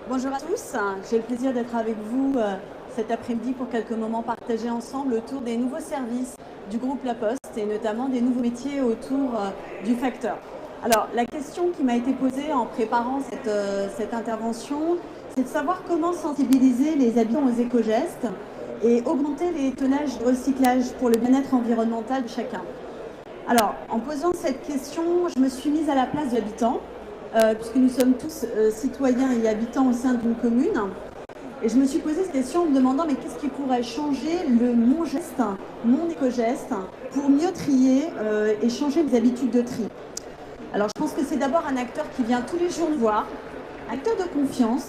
Bonjour à tous, j'ai le plaisir d'être avec vous cet après-midi pour quelques moments partagés ensemble autour des nouveaux services du groupe La Poste et notamment des nouveaux métiers autour du facteur. Alors la question qui m'a été posée en préparant cette intervention, c'est de savoir comment sensibiliser les habitants aux éco-gestes et augmenter les tonnages de recyclage pour le bien-être environnemental de chacun. Alors, en posant cette question, je me suis mise à la place de l'habitant, puisque nous sommes tous citoyens et habitants au sein d'une commune. Et je me suis posé cette question en me demandant mais qu'est-ce qui pourrait changer mon geste, mon éco-geste, pour mieux trier et changer les habitudes de tri. Alors, je pense que c'est d'abord un acteur qui vient tous les jours nous voir, un acteur de confiance,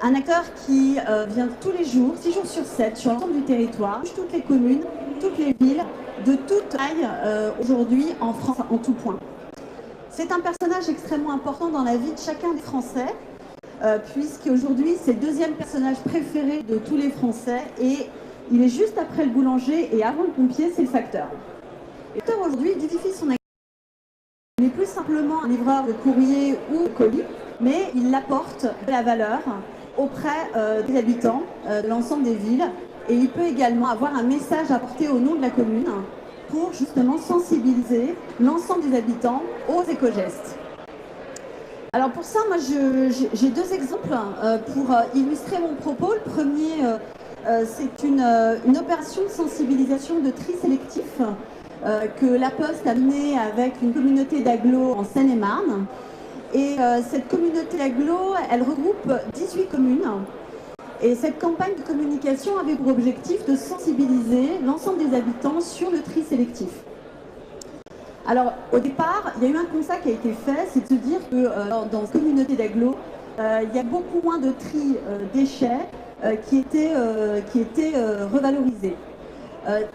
un acteur qui vient tous les jours, 6 jours sur 7, sur l'ensemble du territoire, toutes les communes, toutes les villes, de toute taille aujourd'hui en France, en tout point. C'est un personnage extrêmement important dans la vie de chacun des Français, puisqu'aujourd'hui c'est le deuxième personnage préféré de tous les Français et il est juste après le boulanger et avant le pompier, c'est le facteur. Le facteur aujourd'hui édifie son activité. Il n'est plus simplement un livreur de courrier ou de colis, mais il apporte de la valeur auprès des habitants de l'ensemble des villes et il peut également avoir un message à porter au nom de la commune pour justement sensibiliser l'ensemble des habitants aux éco-gestes. Alors pour ça, moi j'ai deux exemples pour illustrer mon propos. Le premier, c'est une opération de sensibilisation de tri sélectif que La Poste a menée avec une communauté d'agglos en Seine-et-Marne. Et cette communauté d'agglos, elle regroupe 18 communes. Et cette campagne de communication avait pour objectif de sensibiliser l'ensemble des habitants sur le tri sélectif. Alors, au départ, il y a eu un constat qui a été fait, c'est de se dire que dans cette communauté d'agglos, il y a beaucoup moins de tri déchets qui étaient revalorisés.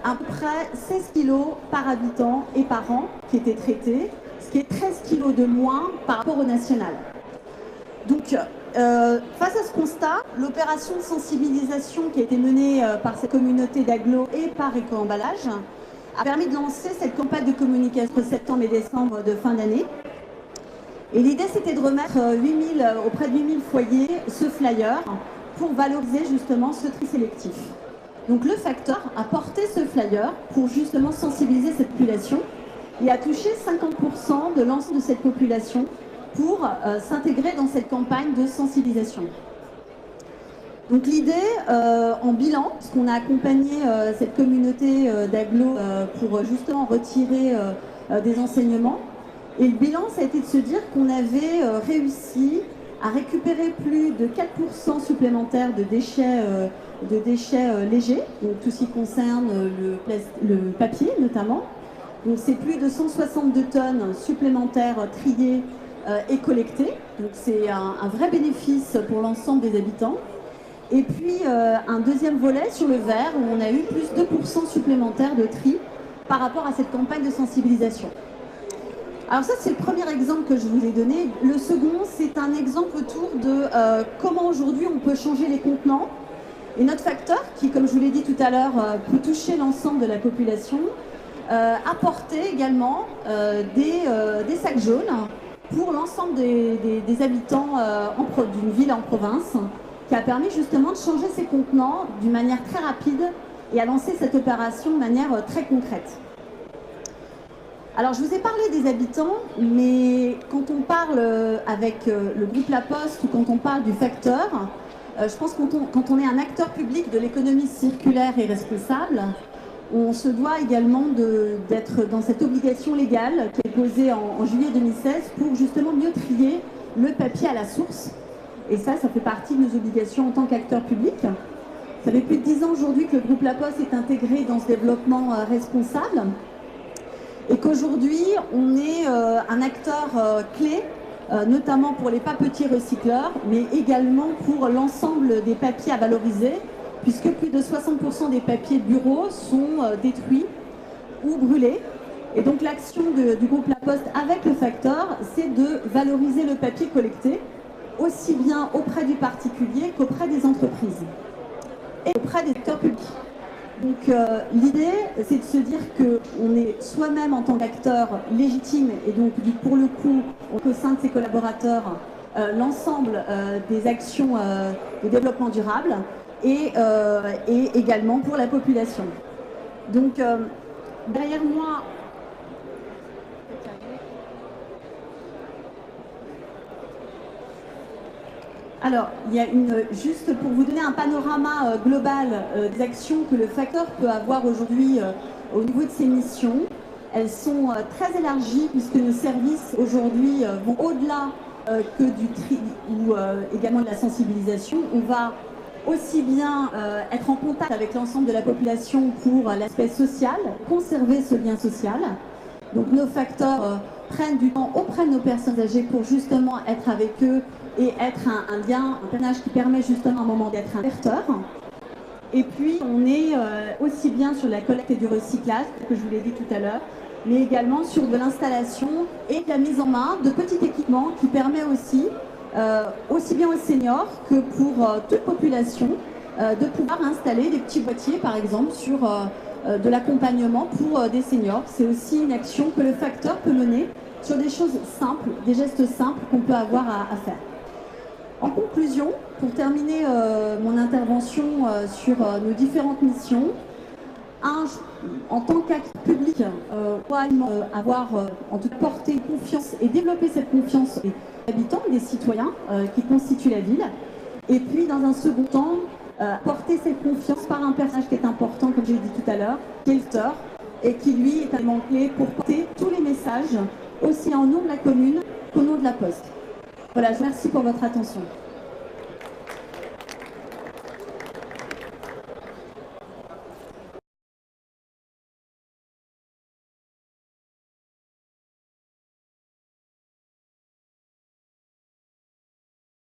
À peu près 16 kilos par habitant et par an qui étaient traités, ce qui est 13 kilos de moins par rapport au national. Donc, face à ce constat, l'opération de sensibilisation qui a été menée par cette communauté d'agglos et par Éco-emballage a permis de lancer cette campagne de communication entre septembre et décembre de fin d'année. Et l'idée, c'était de remettre auprès de 8000 foyers ce flyer pour valoriser justement ce tri sélectif. Donc le facteur a porté ce flyer pour justement sensibiliser cette population et a touché 50% de l'ensemble de cette population pour s'intégrer dans cette campagne de sensibilisation. Donc l'idée, en bilan, parce qu'on a accompagné cette communauté d'agglos pour justement retirer des enseignements, et le bilan, ça a été de se dire qu'on avait réussi à récupérer plus de 4% supplémentaires de déchets légers, donc tout ce qui concerne le papier notamment. Donc c'est plus de 162 tonnes supplémentaires triées et collectées. Donc c'est un vrai bénéfice pour l'ensemble des habitants. Et puis un deuxième volet sur le verre où on a eu plus de 2% supplémentaires de tri par rapport à cette campagne de sensibilisation. Alors ça, c'est le premier exemple que je vous ai donné. Le second, c'est un exemple autour de comment aujourd'hui on peut changer les contenants. Et notre facteur, qui, comme je vous l'ai dit tout à l'heure, peut toucher l'ensemble de la population, a porté également des sacs jaunes pour l'ensemble des habitants d'une ville en province, qui a permis justement de changer ces contenants d'une manière très rapide et à lancer cette opération de manière très concrète. Alors, je vous ai parlé des habitants, mais quand on parle avec le groupe La Poste ou quand on parle du facteur, je pense que quand on est un acteur public de l'économie circulaire et responsable, on se doit également d'être dans cette obligation légale qui est posée en juillet 2016 pour justement mieux trier le papier à la source. Et ça fait partie de nos obligations en tant qu'acteur public. Ça fait plus de 10 ans aujourd'hui que le groupe La Poste est intégré dans ce développement responsable. Et qu'aujourd'hui, on est un acteur clé, notamment pour les pas petits recycleurs, mais également pour l'ensemble des papiers à valoriser, puisque plus de 60% des papiers de bureau sont détruits ou brûlés. Et donc l'action du groupe La Poste avec le facteur, c'est de valoriser le papier collecté, aussi bien auprès du particulier qu'auprès des entreprises et auprès des acteurs publics. Donc l'idée, c'est de se dire qu'on est soi-même en tant qu'acteur légitime et donc pour le coup, au sein de ses collaborateurs, l'ensemble des actions de développement durable et également pour la population. Donc, derrière moi, alors, il y a juste pour vous donner un panorama global des actions que le facteur peut avoir aujourd'hui au niveau de ses missions. Elles sont très élargies puisque nos services aujourd'hui vont au-delà que du tri ou également de la sensibilisation. On va aussi bien être en contact avec l'ensemble de la population pour l'aspect social, conserver ce lien social. Donc nos facteurs prennent du temps auprès de nos personnes âgées pour justement être avec eux et être un lien, un personnage qui permet justement à un moment d'être un porteur. Et puis on est aussi bien sur la collecte et du recyclage, que je vous l'ai dit tout à l'heure, mais également sur de l'installation et de la mise en main de petits équipements qui permet aussi bien aux seniors que pour toute population de pouvoir installer des petits boîtiers par exemple sur de l'accompagnement pour des seniors. C'est aussi une action que le facteur peut mener sur des choses simples, des gestes simples qu'on peut avoir à faire. En conclusion, pour terminer mon intervention sur nos différentes missions, en tant qu'acteur public, on doit avoir en tout cas porté confiance et développer cette confiance des habitants et des citoyens qui constituent la ville. Et puis, dans un second temps, porter cette confiance par un personnage qui est important, comme j'ai dit tout à l'heure, qui est le facteur, et qui, lui, est tellement clé pour porter tous les messages, aussi en nom de la commune qu'au nom de la Poste. Voilà, je vous remercie pour votre attention.